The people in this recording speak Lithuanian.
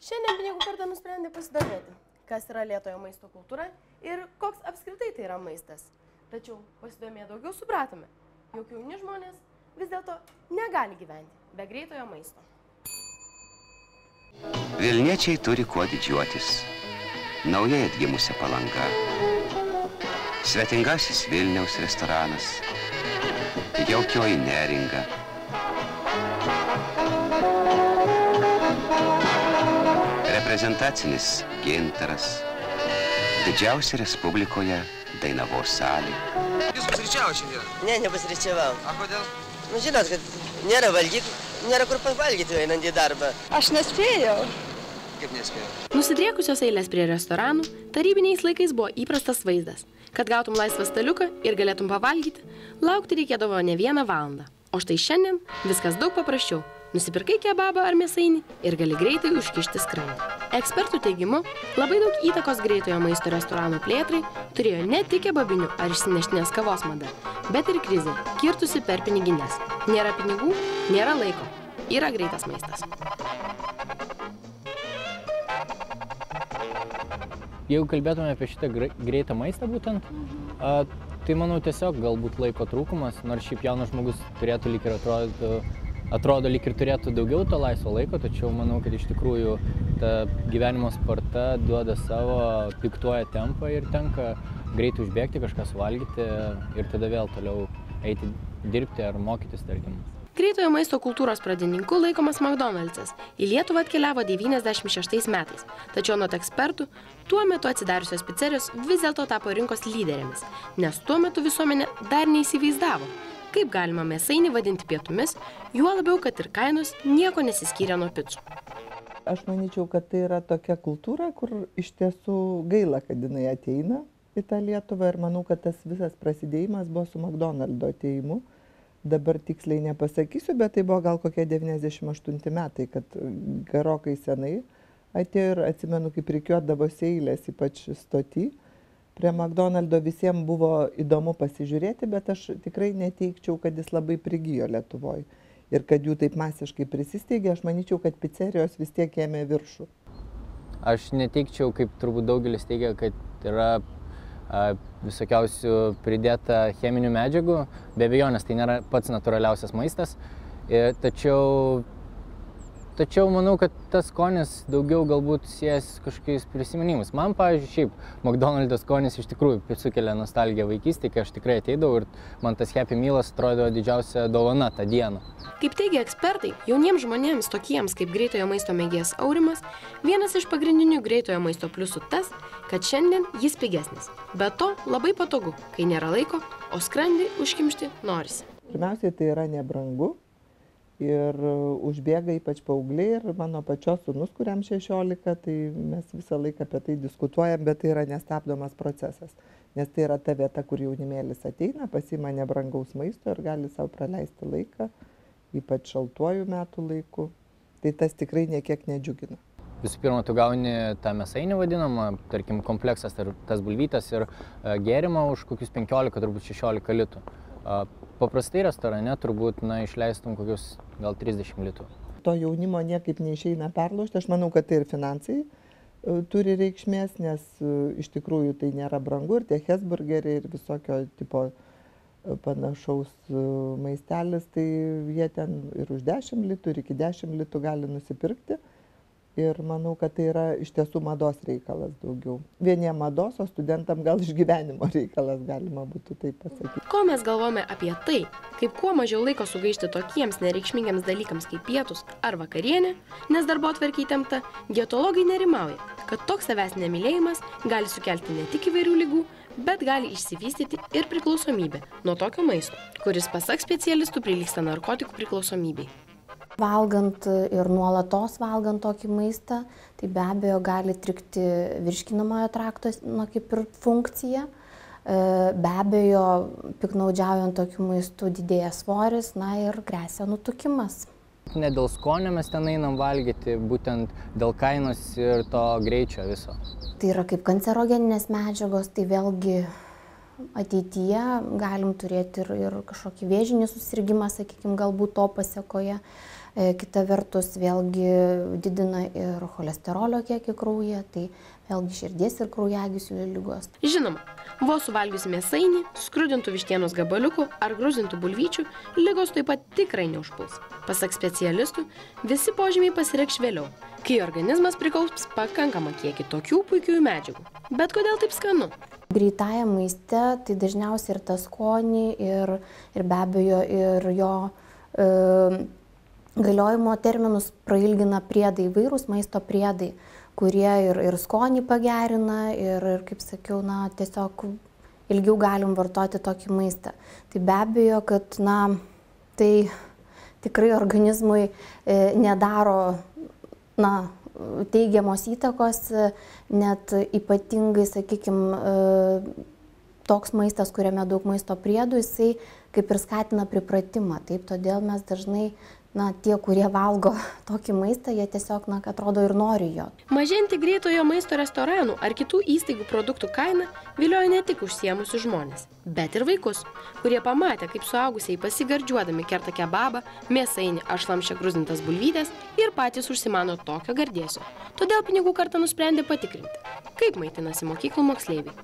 Šiandien pinigų kartą nusprendė pasidomėti, kas yra lėtojo maisto kultūra ir koks apskritai tai yra maistas. Tačiau pasidomėję daugiau supratome, jog jauni žmonės vis dėlto negali gyventi be greitojo maisto. Vilniečiai turi kuo didžiuotis. Naujai atgimusi Palanga, svetingasis Vilniaus restoranas, jaukioji Neringa, reprezentacinis Gintaras, didžiausia Respublikoje Dainavos salė. Jūs pusryčiavo šiandien? Ne, nepusryčiavau. A kodėl? Nu, žinot, kad nėra valgyklų, nėra kur pavalgyti einant į darbą. Aš nespėjau. Kaip nespėjau? Nusidriekusios eilės prie restoranų tarybiniais laikais buvo įprastas vaizdas. Kad gautum laisvą staliuką ir galėtum pavalgyti, laukti reikėdavo ne 1 valandą. O štai šiandien viskas daug paprasčiau. Nusipirkai kebabą ar mėsainį ir gali greitai užkišti skrandą. Ekspertų teigimu, labai daug įtakos greitojo maisto restoranų plėtrai turėjo ne tik kebabinių ar išsineštinės kavos mada, bet ir krizė, kirtusi per pinigines. Nėra pinigų, nėra laiko. Yra greitas maistas. Jeigu kalbėtume apie šitą greitą maistą būtent, tai manau tiesiog galbūt laiko trūkumas, nors šiaip jaunas žmogus turėtų lyg ir atrodo lyg ir turėtų daugiau to laisvo laiko, tačiau manau, kad iš tikrųjų ta gyvenimo sparta duoda savo, diktuoja tempą ir tenka greitai užbėgti, kažką suvalgyti ir tada vėl toliau eiti dirbti ar mokytis, tarkim. Greitojo maisto kultūros pradininku laikomas McDonald'sas. Į Lietuvą atkeliavo 96 metais. Tačiau anot ekspertų, tuo metu atsidariusios picerijos vis dėlto tapo rinkos lyderėmis, nes tuo metu visuomenė dar neįsivaizdavo, kaip galima mėsainį vadinti pietumis, juo labiau, kad ir kainos nieko nesiskyrė nuo picų. Aš manyčiau, kad tai yra tokia kultūra, kur iš tiesų gaila, kad jinai ateina į tą Lietuvą ir manau, kad tas visas prasidėjimas buvo su McDonald'o atėjimu. Dabar tiksliai nepasakysiu, bet tai buvo gal kokie 98 metai, kad gerokai senai atėjo ir atsimenu, kaip rikiuodavosi eilės, ypač stoty. Prie McDonald'o visiems buvo įdomu pasižiūrėti, bet aš tikrai neteikčiau, kad jis labai prigijo Lietuvoje. Ir kad jų taip masiškai prisisteigė, aš manyčiau, kad picerijos vis tiek ėmė viršų. Aš neteikčiau, kaip turbūt daugelis teigia, kad yra visokiausių pridėta cheminių medžiagų. Be abejonės, tai nėra pats natūraliausias maistas. Tačiau manau, kad tas skonis daugiau galbūt siejasi kažkokiais prisiminimus. Man, pavyzdžiui, šiaip McDonald'o skonis iš tikrųjų sukelia nostalgiją vaikystėje, kai aš tikrai ateidavau ir man tas Happy Mealas atrodo didžiausia dovana tą dieną. Kaip teigia ekspertai, jauniems žmonėms tokiems kaip greitojo maisto mėgėjas Aurimas, vienas iš pagrindinių greitojo maisto pliusų tas, kad šiandien jis pigesnis. Be to labai patogu, kai nėra laiko, o skrandį užkimšti norisi. Pirmiausiai tai yra nebrangu. Ir užbėga ypač paaugliai ir mano pačios sūnus, kuriam 16, tai mes visą laiką apie tai diskutuojam, bet tai yra nestabdomas procesas. Nes tai yra ta vieta, kur jaunimėlis ateina, pasiima nebrangaus maisto ir gali savo praleisti laiką, ypač šaltuoju metų laiku. Tai tas tikrai niekiek nedžiugina. Visų pirma, tu gauni tą mėsainį vadinamą, tarkim, kompleksas, tas bulvytes ir gėrimą už kokius 15, turbūt 16 litų. Paprastai restorane turbūt išleistum kokius gal 30 litų. To jaunimo niekaip neišeina perlaužti. Aš manau, kad tai ir finansai turi reikšmės, nes iš tikrųjų tai nėra brangu ir tie hesburgeriai ir visokio tipo panašaus maistelis, tai jie ten ir už 10 litų ir iki 10 litų gali nusipirkti. Ir manau, kad tai yra iš tiesų mados reikalas daugiau. Vieniem mados, o studentam gal išgyvenimo reikalas, galima būtų taip pasakyti. Ko mes galvome apie tai, kaip kuo mažiau laiko sugaišti tokiems nereikšmingiams dalykams kaip pietus ar vakarienė, nes darbotvarkė įtempta, dietologai nerimauja, kad toks savęs nemylėjimas gali sukelti ne tik įvairių ligų, bet gali išsivystyti ir priklausomybė nuo tokio maisto, kuris pasak specialistų prilygsta narkotikų priklausomybei. Valgant ir nuolatos valgant tokį maistą, tai be abejo gali trikti virškinamojo trakto kaip ir funkcija. Be abejo, piknaudžiaujant tokiu maistu didėja svoris, ir gresia nutukimas. Ne dėl skonio mes ten einam valgyti, būtent dėl kainos ir to greičio viso. Tai yra kaip kancerogeninės medžiagos, tai vėlgi ateityje galim turėti ir kažkokį vėžinį susirgimą, sakykime, galbūt to pasekoje. kita vertus vėlgi didina ir cholesterolio kiekį kraujyje, tai vėlgi širdies ir kraujagyslių ligos. Žinoma, vos suvalgiusi mėsainį, skrudintų vištienos gabaliukų ar gruzintų bulvyčių, ligos taip pat tikrai neužpuls. Pasak specialistų, visi požymiai pasireikš vėliau, kai organizmas prikaups pakankamą kiekį tokių puikių medžiagų. Bet kodėl taip skanu? Greitajam maiste tai dažniausiai ir tą skonį, ir be abejo ir jo galiojimo terminus prailgina priedai, įvairūs maisto priedai, kurie ir skonį pagerina, ir kaip sakiau, tiesiog ilgiau galim vartoti tokį maistą. Tai be abejo, kad tai tikrai organizmui nedaro teigiamos įtakos, net ypatingai, sakykime, toks maistas, kuriame daug maisto priedų, jisai kaip ir skatina pripratimą. Taip, todėl mes dažnai, tie, kurie valgo tokį maistą, jie tiesiog, atrodo ir nori jo. Mažinti greitojo maisto restoranų ar kitų įstaigų produktų kainą vilioja ne tik užsiėmusius žmonės, bet ir vaikus, kurie pamatė, kaip suaugusiai pasigardžiuodami kerta kebabą, mėsainį ar šlamščia gruzintas bulvytes ir patys užsimano tokio gardėsio. Todėl pinigų kartą nusprendė patikrinti, kaip maitinasi mokyklų moksleiviai.